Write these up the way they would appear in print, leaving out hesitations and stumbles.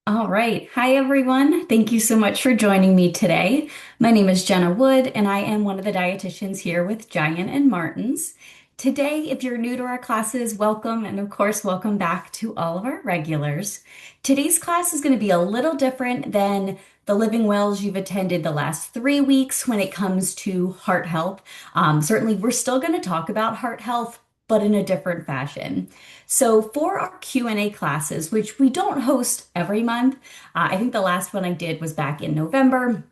All right. Hi, everyone. Thank you so much for joining me today. My name is Jenna Wood, and I am one of the dietitians here with Giant and Martins. Today, if you're new to our classes, welcome, and of course, welcome back to all of our regulars. Today's class is going to be a little different than the living wells you've attended the last 3 weeks when it comes to heart health. Certainly, we're still going to talk about heart health, but in a different fashion. So for our Q&A classes, which we don't host every month, I think the last one I did was back in November.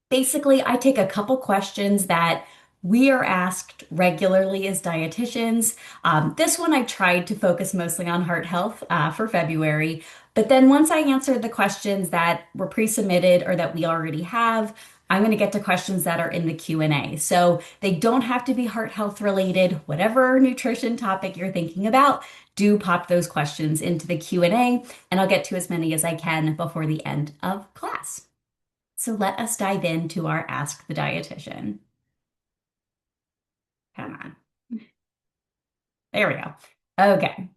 Basically, I take a couple questions that we are asked regularly as dietitians. This one I tried to focus mostly on heart health for February, but then once I answered the questions that were pre-submitted or that we already have, I'm going to get to questions that are in the Q&A. So they don't have to be heart health related. Whatever nutrition topic you're thinking about, do pop those questions into the Q&A, and I'll get to as many as I can before the end of class. So let us dive into our Ask the Dietitian. Come on. There we go. Okay.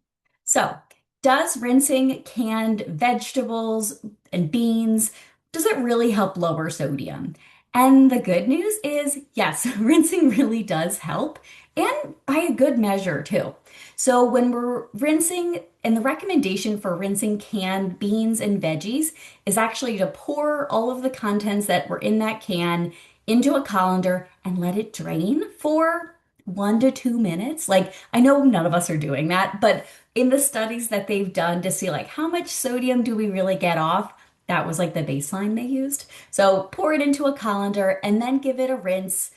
So, does rinsing canned vegetables and beans, does it really help lower sodium? And the good news is, yes, rinsing really does help, and by a good measure too. So when we're rinsing, and the recommendation for rinsing canned beans and veggies is actually to pour all of the contents that were in that can into a colander and let it drain for 1 to 2 minutes. Like, I know none of us are doing that, but in the studies that they've done to see like how much sodium do we really get off, that was like the baseline they used. So pour it into a colander and then give it a rinse.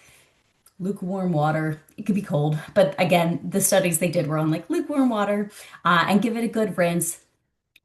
Lukewarm water. It could be cold, but again, the studies they did were on like lukewarm water, and give it a good rinse.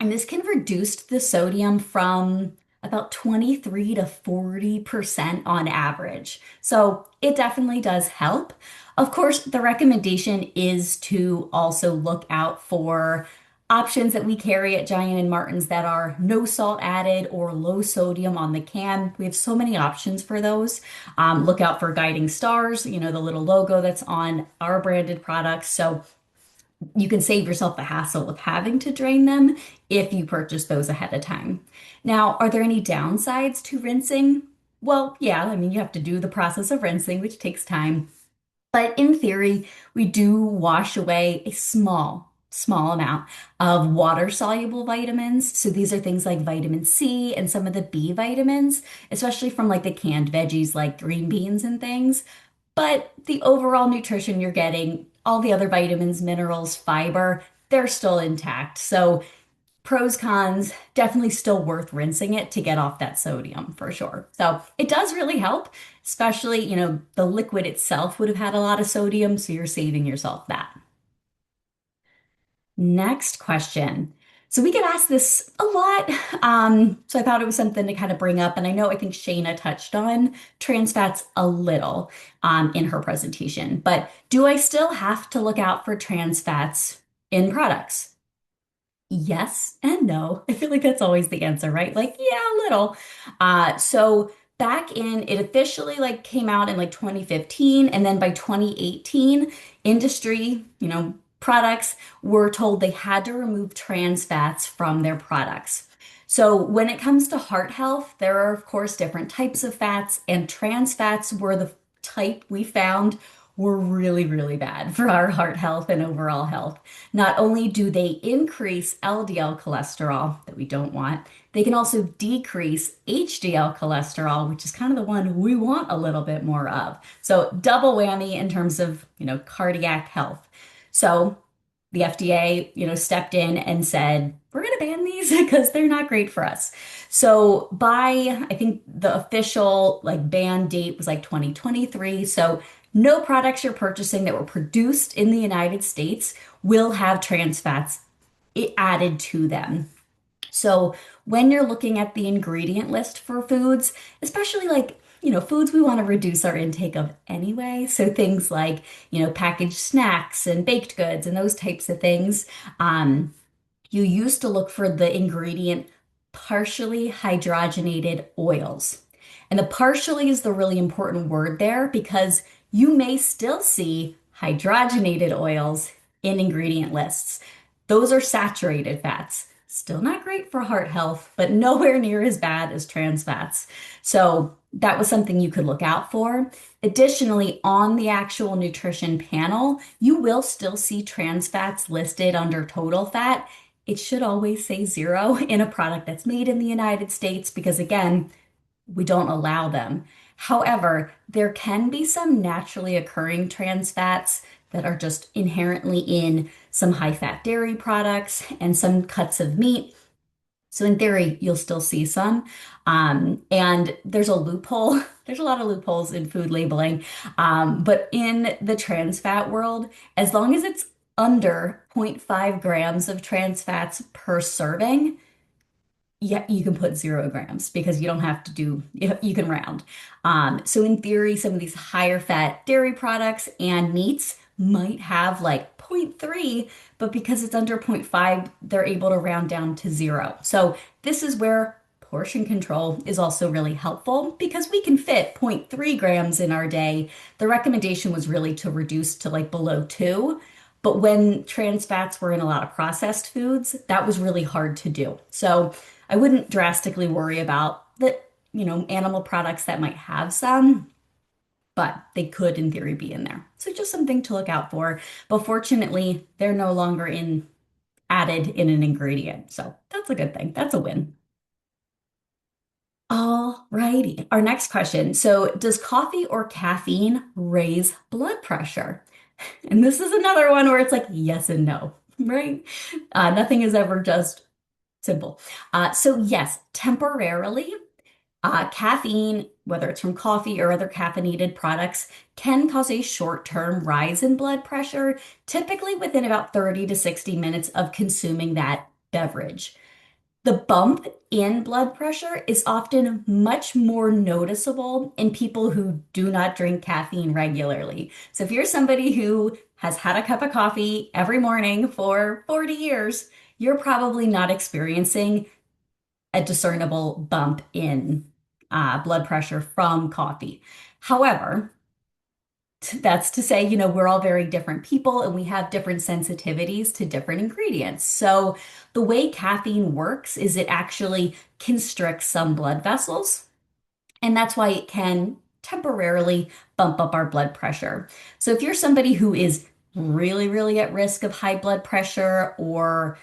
And this can reduce the sodium from about 23 to 40% on average. So it definitely does help. Of course, the recommendation is to also look out for options that we carry at Giant and Martin's that are no salt added or low sodium on the can. We have so many options for those. Look out for guiding stars, the little logo that's on our branded products. So you can save yourself the hassle of having to drain them if you purchase those ahead of time. Now, are there any downsides to rinsing? Well, yeah, I mean, you have to do the process of rinsing, which takes time. But in theory, we do wash away a small amount of water-soluble vitamins. So these are things like vitamin C and some of the B vitamins, especially from like the canned veggies like green beans and things. But the overall nutrition you're getting, all the other vitamins, minerals, fiber, they're still intact. So pros, cons, definitely still worth rinsing it to get off that sodium for sure. So it does really help, especially, the liquid itself would have had a lot of sodium, so you're saving yourself that. Next question. So we get asked this a lot. So I thought it was something to kind of bring up. And I think Shayna touched on trans fats a little in her presentation. But do I still have to look out for trans fats in products? Yes and no. I feel like that's always the answer, right? Like, yeah, a little. So back in, it officially like came out in like 2015, and then by 2018, industry, products were told they had to remove trans fats from their products. So when it comes to heart health, there are of course different types of fats, and trans fats were the type we found were really, really bad for our heart health and overall health. Not only do they increase LDL cholesterol that we don't want, they can also decrease HDL cholesterol, which is kind of the one we want a little bit more of. So double whammy in terms of, cardiac health. So the FDA, stepped in and said, we're going to ban these because they're not great for us. So by, I think the official like ban date was like 2023. So no products you're purchasing that were produced in the United States will have trans fats added to them. So when you're looking at the ingredient list for foods, especially like, foods we want to reduce our intake of anyway. So things like, packaged snacks and baked goods and those types of things. You used to look for the ingredient partially hydrogenated oils. And the partially is the really important word there because you may still see hydrogenated oils in ingredient lists. Those are saturated fats. Still not great for heart health, but nowhere near as bad as trans fats. So that was something you could look out for. Additionally, on the actual nutrition panel, you will still see trans fats listed under total fat. It should always say zero in a product that's made in the United States because, again, we don't allow them. However, there can be some naturally occurring trans fats that are just inherently in some high fat dairy products and some cuts of meat. So in theory, you'll still see some. And there's a loophole. There's a lot of loopholes in food labeling. But in the trans fat world, as long as it's under zero point 0.5 grams of trans fats per serving, yeah, you can put 0 grams because you don't have to do, you can round. So in theory, some of these higher fat dairy products and meats might have like zero point 0.3, but because it's under zero point 0.5, they're able to round down to zero. So this is where portion control is also really helpful because we can fit zero point 0.3 grams in our day. The recommendation was really to reduce to like below 2. But when trans fats were in a lot of processed foods, that was really hard to do. So I wouldn't drastically worry about the, animal products that might have some, but they could in theory be in there. So just something to look out for. But fortunately, they're no longer in added in an ingredient. So that's a good thing. That's a win. All righty. Our next question. So, does coffee or caffeine raise blood pressure? And this is another one where it's like yes and no, right? Nothing is ever just simple. So yes, temporarily, caffeine, whether it's from coffee or other caffeinated products, can cause a short-term rise in blood pressure, typically within about 30 to 60 minutes of consuming that beverage. The bump in blood pressure is often much more noticeable in people who do not drink caffeine regularly. So if you're somebody who has had a cup of coffee every morning for 40 years, you're probably not experiencing a discernible bump in blood pressure from coffee. However, that's to say, we're all very different people and we have different sensitivities to different ingredients. So the way caffeine works is it actually constricts some blood vessels. And that's why it can temporarily bump up our blood pressure. So if you're somebody who is really, really at risk of high blood pressure, or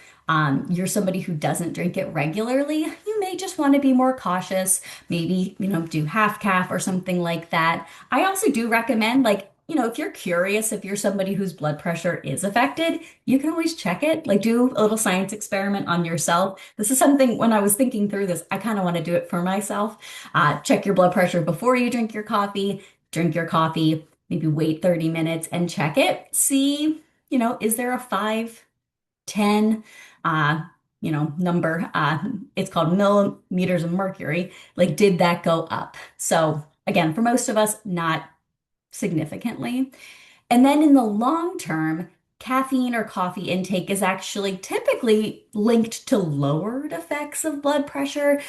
you're somebody who doesn't drink it regularly, you may just want to be more cautious. Maybe, do half calf or something like that. I also do recommend, like, if you're curious, if you're somebody whose blood pressure is affected, you can always check it. Like, do a little science experiment on yourself. This is something when I was thinking through this, I kind of want to do it for myself. Check your blood pressure before you drink your coffee, maybe wait 30 minutes and check it. See, is there a 5, 10, number? It's called millimeters of mercury. Like, did that go up? So again, for most of us, not significantly. And then in the long term, caffeine or coffee intake is actually typically linked to lowered effects of blood pressure.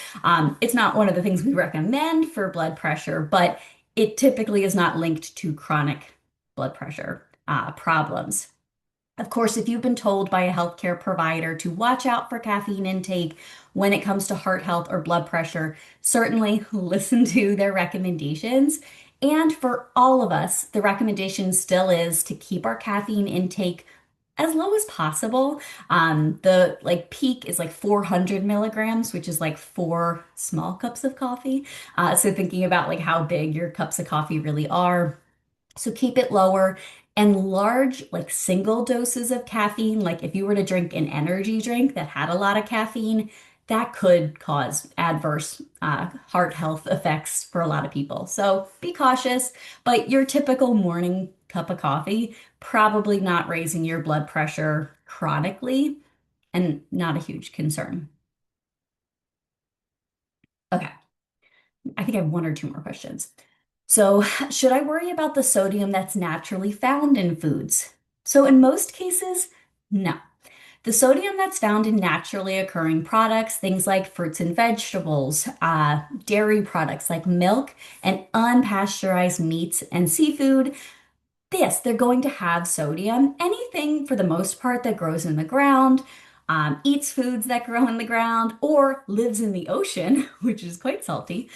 It's not one of the things we recommend for blood pressure, but it typically is not linked to chronic blood pressure problems. Of course, if you've been told by a healthcare provider to watch out for caffeine intake when it comes to heart health or blood pressure, certainly listen to their recommendations. And for all of us, the recommendation still is to keep our caffeine intake as low as possible. The like peak is like 400 milligrams, which is like 4 small cups of coffee. So thinking about like how big your cups of coffee really are. So keep it lower, and large, like single doses of caffeine, like if you were to drink an energy drink that had a lot of caffeine, that could cause adverse heart health effects for a lot of people. So be cautious, but your typical morning cup of coffee, probably not raising your blood pressure chronically and not a huge concern. Okay, I think I have one or two more questions. So, should I worry about the sodium that's naturally found in foods? So, in most cases, no. The sodium that's found in naturally occurring products, things like fruits and vegetables, dairy products like milk, and unpasteurized meats and seafood, yes, they're going to have sodium. Anything for the most part that grows in the ground, eats foods that grow in the ground, or lives in the ocean, which is quite salty,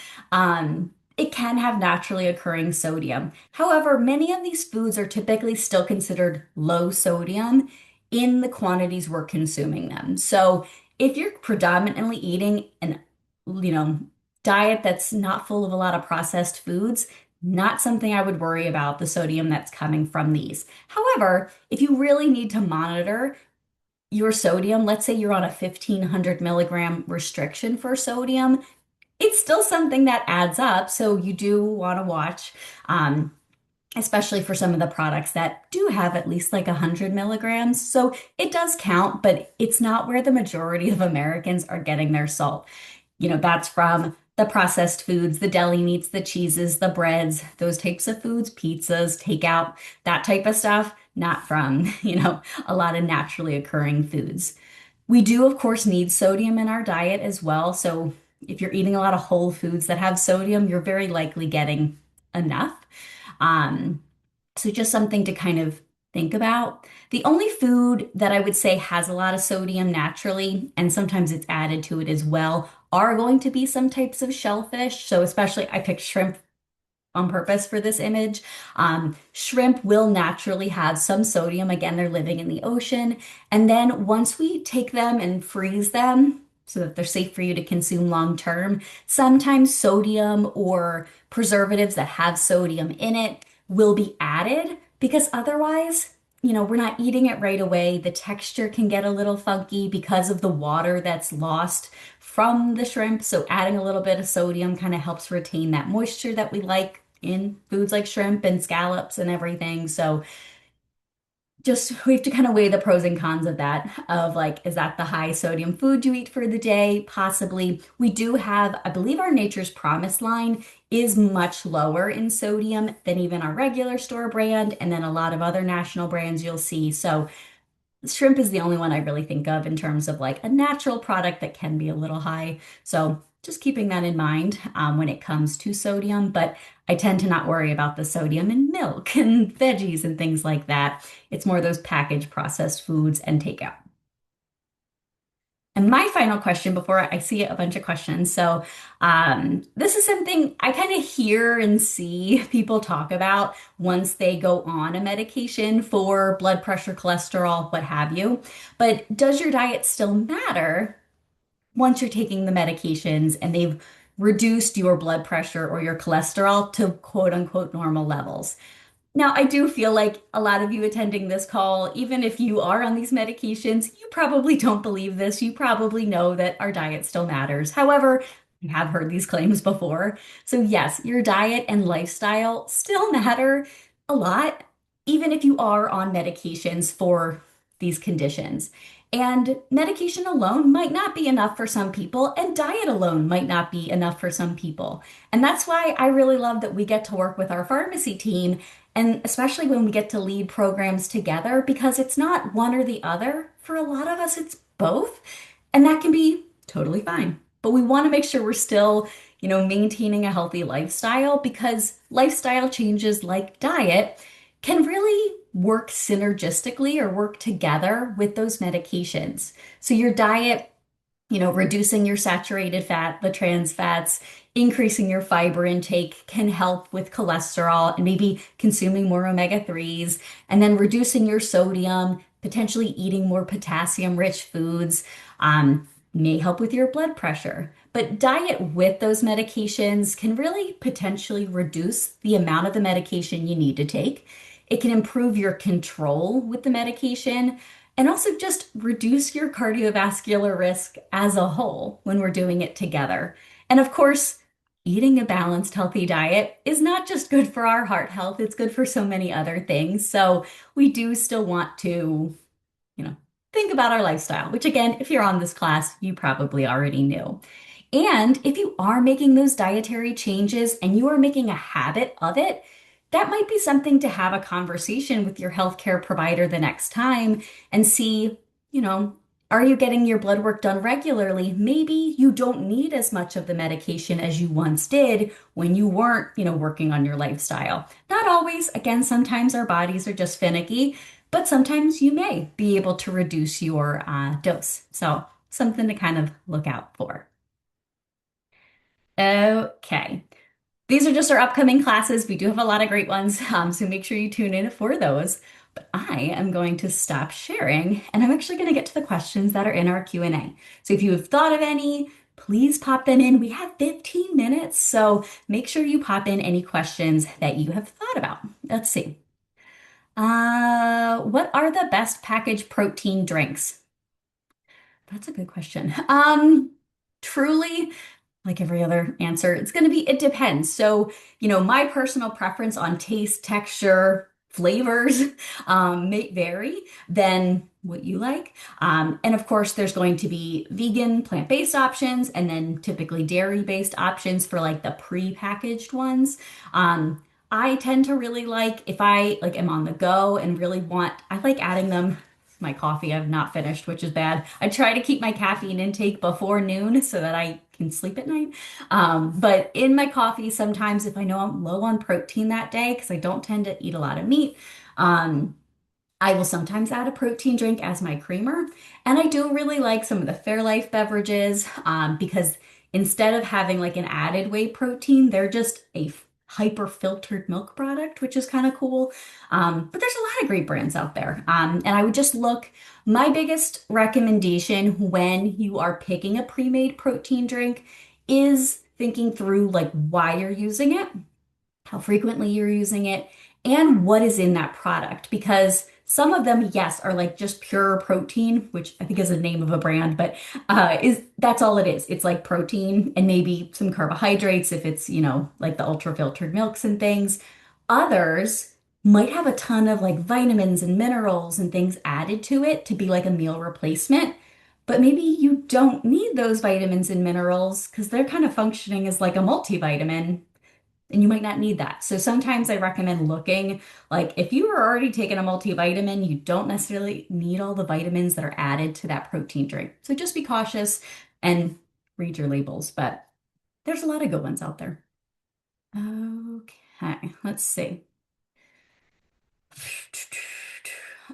it can have naturally occurring sodium. However, many of these foods are typically still considered low sodium in the quantities we're consuming them. So if you're predominantly eating an, you know, diet that's not full of a lot of processed foods, not something I would worry about the sodium that's coming from these. However, if you really need to monitor your sodium, let's say you're on a 1500 milligram restriction for sodium, it's still something that adds up. So you do want to watch, especially for some of the products that do have at least like 100 milligrams. So it does count, but it's not where the majority of Americans are getting their salt. That's from the processed foods, the deli meats, the cheeses, the breads, those types of foods, pizzas, takeout, that type of stuff, not from, a lot of naturally occurring foods. We do, of course, need sodium in our diet as well. So if you're eating a lot of whole foods that have sodium, you're very likely getting enough. Um, so just something to kind of think about. The only food that I would say has a lot of sodium naturally, and sometimes it's added to it as well, are going to be some types of shellfish. So especially I picked shrimp on purpose for this image. Shrimp will naturally have some sodium. Again, they're living in the ocean. And then once we take them and freeze them so that they're safe for you to consume long term, sometimes sodium or preservatives that have sodium in it will be added because otherwise, we're not eating it right away. The texture can get a little funky because of the water that's lost from the shrimp. So adding a little bit of sodium kind of helps retain that moisture that we like in foods like shrimp and scallops and everything. So just we have to kind of weigh the pros and cons of that, of like, is that the high sodium food you eat for the day? Possibly. We do have, I believe our Nature's Promise line is much lower in sodium than even our regular store brand, and then a lot of other national brands you'll see. So shrimp is the only one I really think of in terms of like a natural product that can be a little high. So just keeping that in mind when it comes to sodium. But I tend to not worry about the sodium in milk and veggies and things like that. It's more those packaged processed foods and takeout. And my final question before I see a bunch of questions. So, this is something I kind of hear and see people talk about once they go on a medication for blood pressure, cholesterol, what have you. But does your diet still matter once you're taking the medications and they've reduced your blood pressure or your cholesterol to quote unquote normal levels? Now, I do feel like a lot of you attending this call, even if you are on these medications, you probably don't believe this. You probably know that our diet still matters. However, you have heard these claims before. So, yes, your diet and lifestyle still matter a lot, even if you are on medications for these conditions. And medication alone might not be enough for some people, and diet alone might not be enough for some people. And that's why I really love that we get to work with our pharmacy team, and especially when we get to lead programs together, because it's not one or the other. For a lot of us, it's both. And that can be totally fine. But we want to make sure we're still, maintaining a healthy lifestyle because lifestyle changes like diet can really work synergistically or work together with those medications. So your diet, reducing your saturated fat, the trans fats, increasing your fiber intake can help with cholesterol and maybe consuming more omega-3s, and then reducing your sodium, potentially eating more potassium-rich foods, may help with your blood pressure. But diet with those medications can really potentially reduce the amount of the medication you need to take. It can improve your control with the medication and also just reduce your cardiovascular risk as a whole when we're doing it together. And of course, eating a balanced, healthy diet is not just good for our heart health, it's good for so many other things. So we do still want to, you know, think about our lifestyle, which again, if you're on this class, you probably already knew. And if you are making those dietary changes and you are making a habit of it, that might be something to have a conversation with your healthcare provider the next time and see, are you getting your blood work done regularly? Maybe you don't need as much of the medication as you once did when you weren't, working on your lifestyle. Not always. Again, sometimes our bodies are just finicky. but sometimes you may be able to reduce your dose. So something to kind of look out for. Okay. These are just our upcoming classes. We do have a lot of great ones, so make sure you tune in for those. But I am going to stop sharing, and I'm actually going to get to the questions that are in our Q&A. So if you have thought of any, please pop them in. We have 15 minutes, so make sure you pop in any questions that you have thought about. Let's see. What are the best packaged protein drinks? That's a good question. Truly, like every other answer, it's going to be, it depends. So, my personal preference on taste, texture, flavors may vary than what you like. And of course, there's going to be vegan, plant-based options, and then typically dairy-based options for like the pre-packaged ones. I tend to really like if I like am on the go and really want, I like adding them my coffee I've not finished, which is bad. I try to keep my caffeine intake before noon so that I can sleep at night. But in my coffee, sometimes if I know I'm low on protein that day, because I don't tend to eat a lot of meat, um, I will sometimes add a protein drink as my creamer. And I do really like some of the Fairlife beverages because instead of having like an added whey protein, they're just a hyper filtered milk product, which is kind of cool. But there's a lot of great brands out there. And I would just look, my biggest recommendation when you are picking a pre-made protein drink is thinking through like why you're using it, how frequently you're using it, and what is in that product. Because some of them, yes, are like just pure protein, which I think is the name of a brand, but is that's all it is. It's like protein and maybe some carbohydrates if it's, like the ultra filtered milks and things. Others might have a ton of like vitamins and minerals and things added to it to be like a meal replacement. But maybe you don't need those vitamins and minerals because they're kind of functioning as like a multivitamin and you might not need that. So sometimes I recommend looking, like if you are already taking a multivitamin, you don't necessarily need all the vitamins that are added to that protein drink. So just be cautious and read your labels, but there's a lot of good ones out there. Okay, let's see.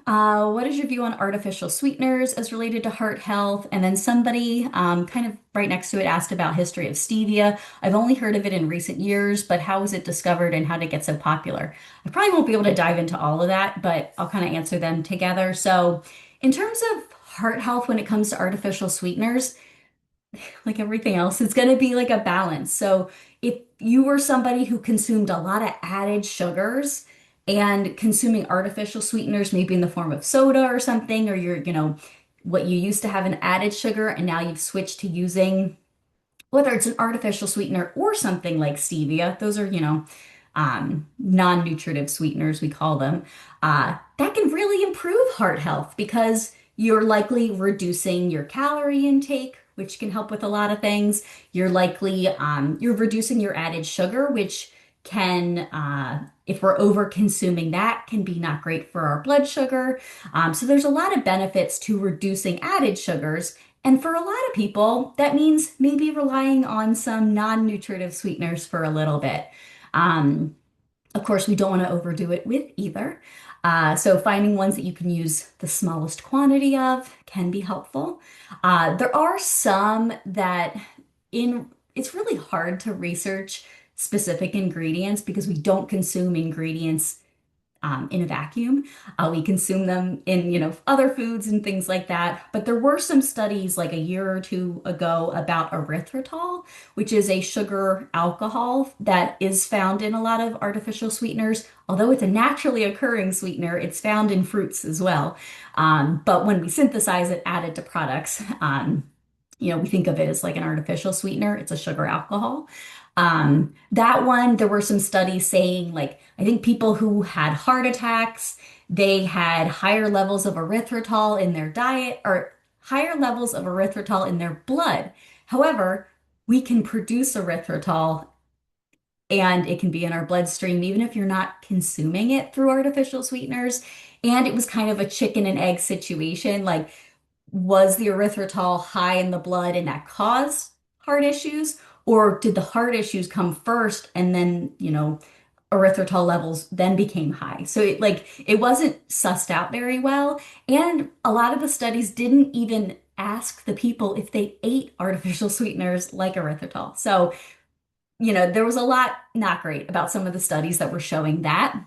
What is your view on artificial sweeteners as related to heart health? And then somebody kind of right next to it asked about history of stevia. I've only heard of it in recent years, but how was it discovered and how did it get so popular? I probably won't be able to dive into all of that, but I'll kind of answer them together. So, in terms of heart health, when it comes to artificial sweeteners, like everything else, it's going to be like a balance. So if you were somebody who consumed a lot of added sugars and consuming artificial sweeteners, maybe in the form of soda or something, or what you used to have an added sugar and now you've switched to using whether it's an artificial sweetener or something like stevia, those are, non-nutritive sweeteners, we call them, that can really improve heart health because you're likely reducing your calorie intake, which can help with a lot of things. You're likely, you're reducing your added sugar, which can, if we're over consuming that, can be not great for our blood sugar. So there's a lot of benefits to reducing added sugars. And for a lot of people, that means maybe relying on some non-nutritive sweeteners for a little bit. Um, of course, we don't want to overdo it with either. So finding ones that you can use the smallest quantity of can be helpful. There are some that it's really hard to research specific ingredients because we don't consume ingredients in a vacuum. We consume them in, other foods and things like that. But there were some studies like a year or two ago about erythritol, which is a sugar alcohol that is found in a lot of artificial sweeteners. Although it's a naturally occurring sweetener, it's found in fruits as well. But when we synthesize it, add it to products, we think of it as like an artificial sweetener. It's a sugar alcohol. That one, there were some studies saying, like, I think people who had heart attacks, they had higher levels of erythritol in their diet or higher levels of erythritol in their blood. However, we can produce erythritol and it can be in our bloodstream, even if you're not consuming it through artificial sweeteners. And it was kind of a chicken and egg situation. Like, was the erythritol high in the blood and that caused heart issues? Or did the heart issues come first and then, erythritol levels then became high. So it wasn't sussed out very well. And a lot of the studies didn't even ask the people if they ate artificial sweeteners like erythritol. So, there was a lot not great about some of the studies that were showing that.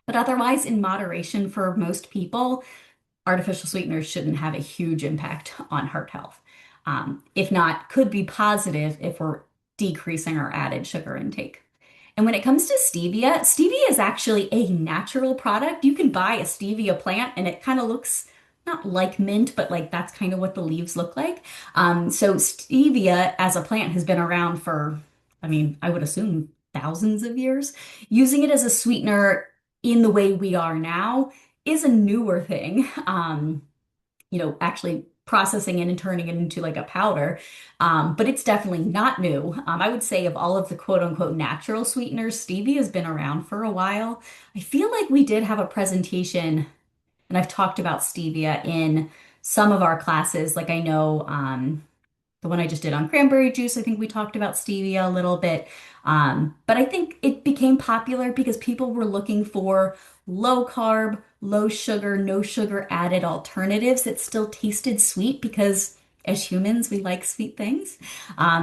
But otherwise, in moderation for most people, artificial sweeteners shouldn't have a huge impact on heart health. If not, could be positive if we're decreasing our added sugar intake. And when it comes to stevia, stevia is actually a natural product. You can buy a stevia plant and it kind of looks not like mint, but like that's kind of what the leaves look like. So stevia as a plant has been around for, I mean, I would assume thousands of years. Using it as a sweetener in the way we are now is a newer thing. Actually processing it and turning it into like a powder. But it's definitely not new. I would say of all of the quote unquote natural sweeteners, stevia has been around for a while. I feel like we did have a presentation, and I've talked about stevia in some of our classes. Like I know the one I just did on cranberry juice, I think we talked about stevia a little bit. But I think it became popular because people were looking for low carb, low sugar, no sugar added alternatives that still tasted sweet because as humans, we like sweet things.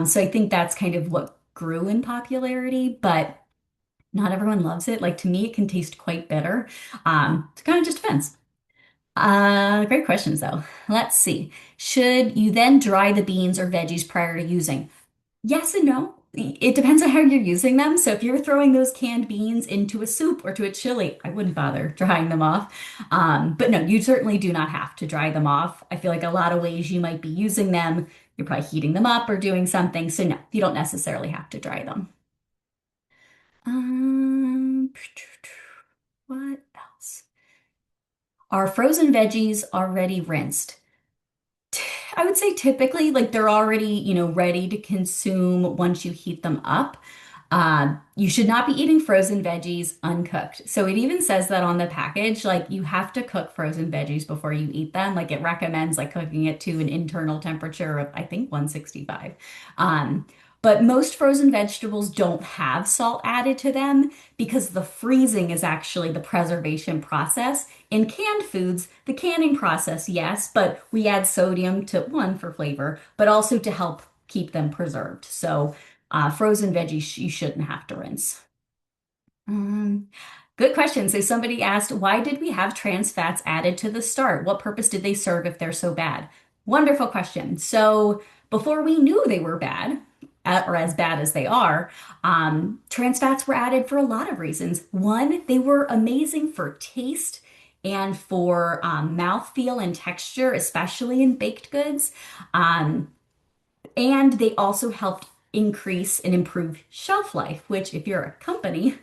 So I think that's kind of what grew in popularity, but not everyone loves it. Like to me, it can taste quite bitter. It kind of just depends. Great questions though. Let's see. Should you then dry the beans or veggies prior to using? Yes and no. It depends on how you're using them. So if you're throwing those canned beans into a soup or to a chili, I wouldn't bother drying them off. But no, you certainly do not have to dry them off. I feel like a lot of ways you might be using them, you're probably heating them up or doing something. So no, you don't necessarily have to dry them. Um, what else? Are frozen veggies already rinsed? I would say typically, like they're already, ready to consume once you heat them up. You should not be eating frozen veggies uncooked. So it even says that on the package, like you have to cook frozen veggies before you eat them. Like it recommends like cooking it to an internal temperature of, I think, 165. But most frozen vegetables don't have salt added to them because the freezing is actually the preservation process. In canned foods, the canning process, yes, but we add sodium to one for flavor, but also to help keep them preserved. So frozen veggies you shouldn't have to rinse. Um, Good question. So somebody asked, why did we have trans fats added to the start? What purpose did they serve if they're so bad? Wonderful question. So before we knew they were bad, or as bad as they are, trans fats were added for a lot of reasons. One, they were amazing for taste and for mouthfeel and texture, especially in baked goods. Um, and they also helped increase and improve shelf life, which, if you're a company,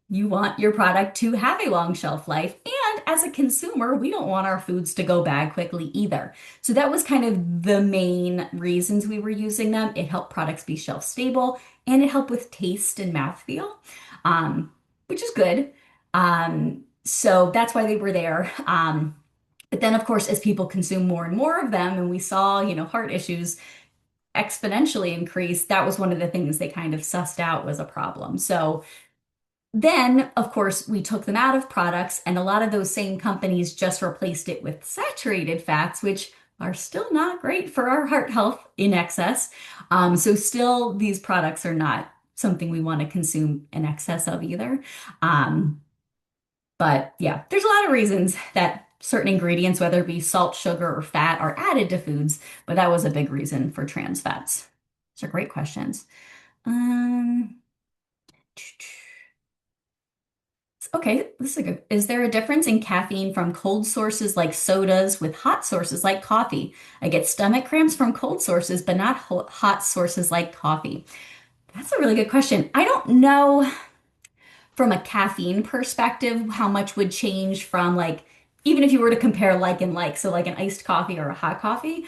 you want your product to have a long shelf life. And as a consumer, we don't want our foods to go bad quickly either. So that was kind of the main reasons we were using them. It helped products be shelf stable and it helped with taste and mouthfeel, which is good. So that's why they were there. But then, of course, as people consume more and more of them, and we saw, heart issues exponentially increase, that was one of the things they kind of sussed out was a problem. So then, of course, we took them out of products, and a lot of those same companies just replaced it with saturated fats, which are still not great for our heart health in excess. So, still, these products are not something we want to consume in excess of either. Um, but yeah, there's a lot of reasons that certain ingredients, whether it be salt, sugar, or fat, are added to foods, but that was a big reason for trans fats. These are great questions. Um, Okay, this is a good. Is there a difference in caffeine from cold sources like sodas with hot sources like coffee? I get stomach cramps from cold sources, but not hot sources like coffee. That's a really good question. I don't know from a caffeine perspective how much would change from like, even if you were to compare like and like, so like an iced coffee or a hot coffee.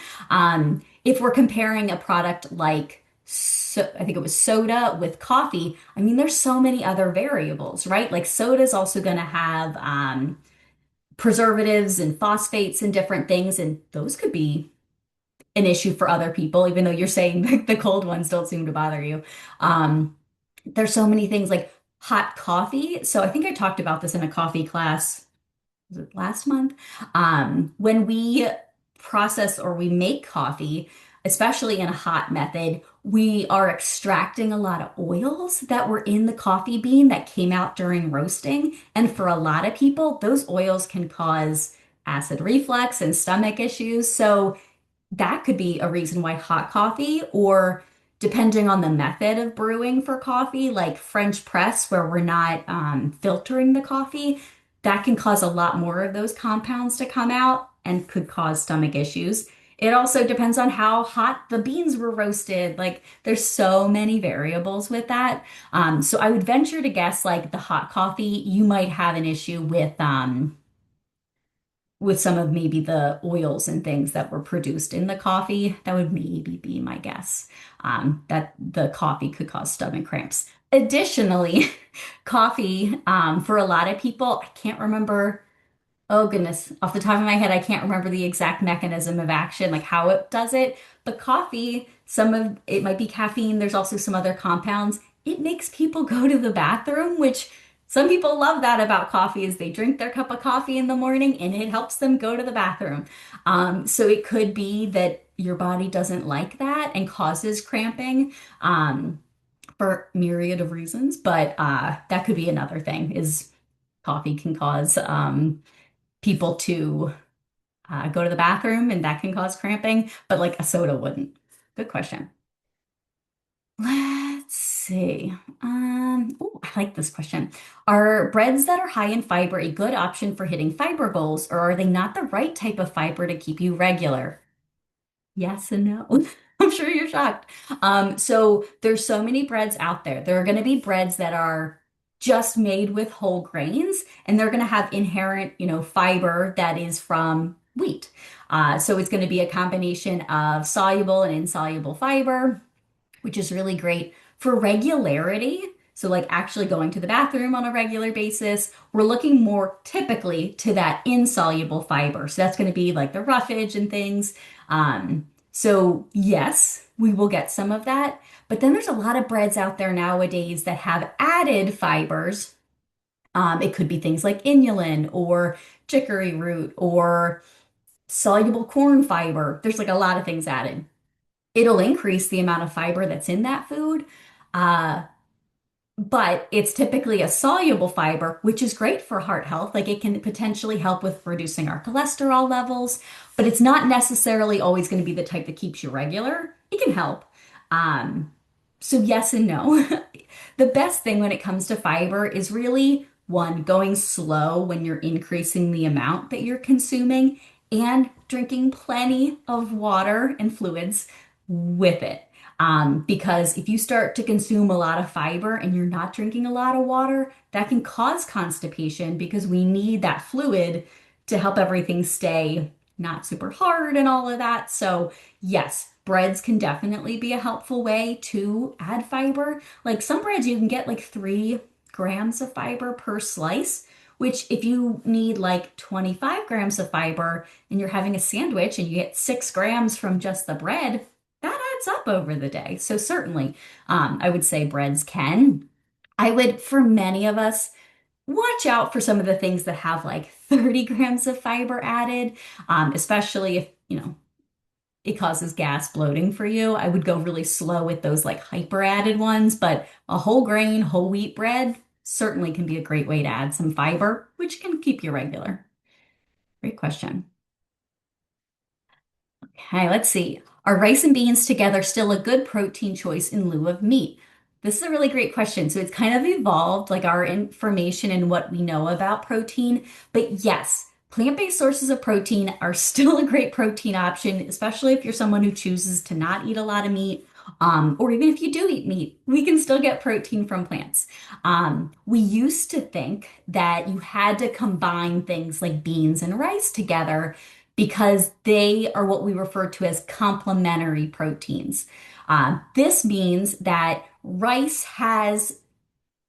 If we're comparing a product like, so I think it was soda with coffee. I mean, there's so many other variables, right? Like soda is also going to have preservatives and phosphates and different things, and those could be an issue for other people, even though you're saying the cold ones don't seem to bother you. There's so many things like hot coffee. So I think I talked about this in a coffee class, was it last month? When we process or we make coffee, especially in a hot method, we are extracting a lot of oils that were in the coffee bean that came out during roasting. And for a lot of people, those oils can cause acid reflux and stomach issues. So that could be a reason why hot coffee, or depending on the method of brewing for coffee, like French press, where we're not filtering the coffee, that can cause a lot more of those compounds to come out and could cause stomach issues. It also depends on how hot the beans were roasted. Like, there's so many variables with that. So I would venture to guess, like the hot coffee, you might have an issue with some of maybe the oils and things that were produced in the coffee. That would maybe be my guess, that the coffee could cause stomach cramps. Additionally, coffee, for a lot of people, I can't remember. Oh goodness, off the top of my head, I can't remember the exact mechanism of action, like how it does it. But coffee, some of it might be caffeine. There's also some other compounds. It makes people go to the bathroom, which some people love that about coffee is they drink their cup of coffee in the morning and it helps them go to the bathroom. So it could be that your body doesn't like that and causes cramping, for myriad of reasons. But that could be another thing is coffee can cause people to go to the bathroom, and that can cause cramping, but like a soda wouldn't. Good question. Let's see. Oh, I like this question. Are breads that are high in fiber a good option for hitting fiber goals, or are they not the right type of fiber to keep you regular? Yes and no. I'm sure you're shocked. So there's so many breads out there. There are going to be breads that are just made with whole grains, and they're going to have inherent, fiber that is from wheat. So it's going to be a combination of soluble and insoluble fiber, which is really great for regularity. So, like actually going to the bathroom on a regular basis, we're looking more typically to that insoluble fiber. So, that's going to be like the roughage and things. So, yes, we will get some of that. But then there's a lot of breads out there nowadays that have added fibers. It could be things like inulin or chicory root or soluble corn fiber. There's like a lot of things added. It'll increase the amount of fiber that's in that food. Uh, but it's typically a soluble fiber, which is great for heart health. Like it can potentially help with reducing our cholesterol levels, but it's not necessarily always going to be the type that keeps you regular. It can help. Um, so yes and no. The best thing when it comes to fiber is really one, going slow when you're increasing the amount that you're consuming and drinking plenty of water and fluids with it. Because if you start to consume a lot of fiber and you're not drinking a lot of water, that can cause constipation because we need that fluid to help everything stay not super hard and all of that. So, yes, breads can definitely be a helpful way to add fiber. Like some breads, you can get like 3 grams of fiber per slice, which if you need like 25 grams of fiber and you're having a sandwich and you get 6 grams from just the bread, that adds up over the day. So certainly, I would say breads can. I would, for many of us, watch out for some of the things that have like 30 grams of fiber added, especially if, it causes gas bloating for you. I would go really slow with those like hyper added ones, but a whole grain, whole wheat bread certainly can be a great way to add some fiber, which can keep you regular. Great question. Okay, let's see. Are rice and beans together still a good protein choice in lieu of meat? This is a really great question. So it's kind of evolved, like our information and what we know about protein. But yes, plant-based sources of protein are still a great protein option, especially if you're someone who chooses to not eat a lot of meat. Or even if you do eat meat, we can still get protein from plants. We used to think that you had to combine things like beans and rice together because they are what we refer to as complementary proteins. This means that rice has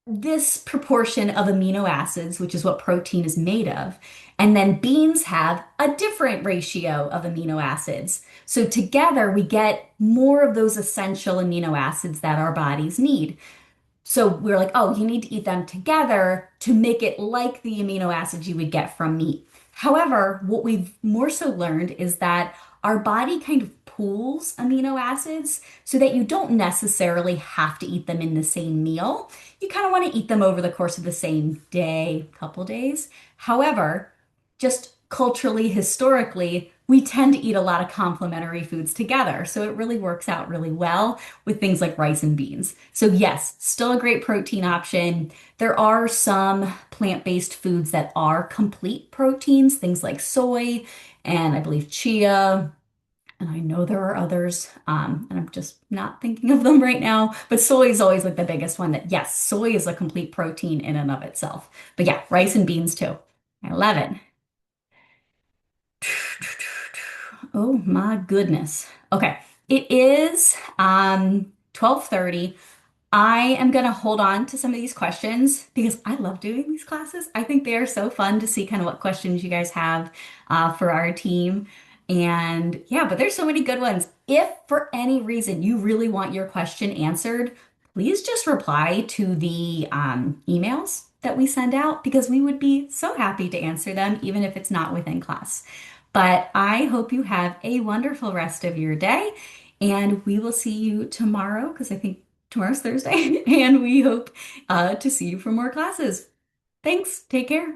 this proportion of amino acids, which is what protein is made of, and then beans have a different ratio of amino acids. So together we get more of those essential amino acids that our bodies need. So we're like, oh, you need to eat them together to make it like the amino acids you would get from meat. However, what we've more so learned is that our body kind of pools amino acids so that you don't necessarily have to eat them in the same meal. You kind of want to eat them over the course of the same day, couple days. However, just culturally, historically, we tend to eat a lot of complementary foods together. So it really works out really well with things like rice and beans. So, yes, still a great protein option. There are some plant-based foods that are complete proteins, things like soy and I believe chia. And I know there are others, and I'm just not thinking of them right now. But soy is always like the biggest one that, yes, soy is a complete protein in and of itself. But yeah, rice and beans too. I love it. Oh my goodness. Okay. It is 12:30. I am going to hold on to some of these questions because I love doing these classes. I think they are so fun to see kind of what questions you guys have for our team. And yeah, but there's so many good ones. If for any reason you really want your question answered, please just reply to the emails that we send out because we would be so happy to answer them, even if it's not within class. But I hope you have a wonderful rest of your day, and we will see you tomorrow because I think tomorrow's Thursday, and we hope to see you for more classes. Thanks. Take care.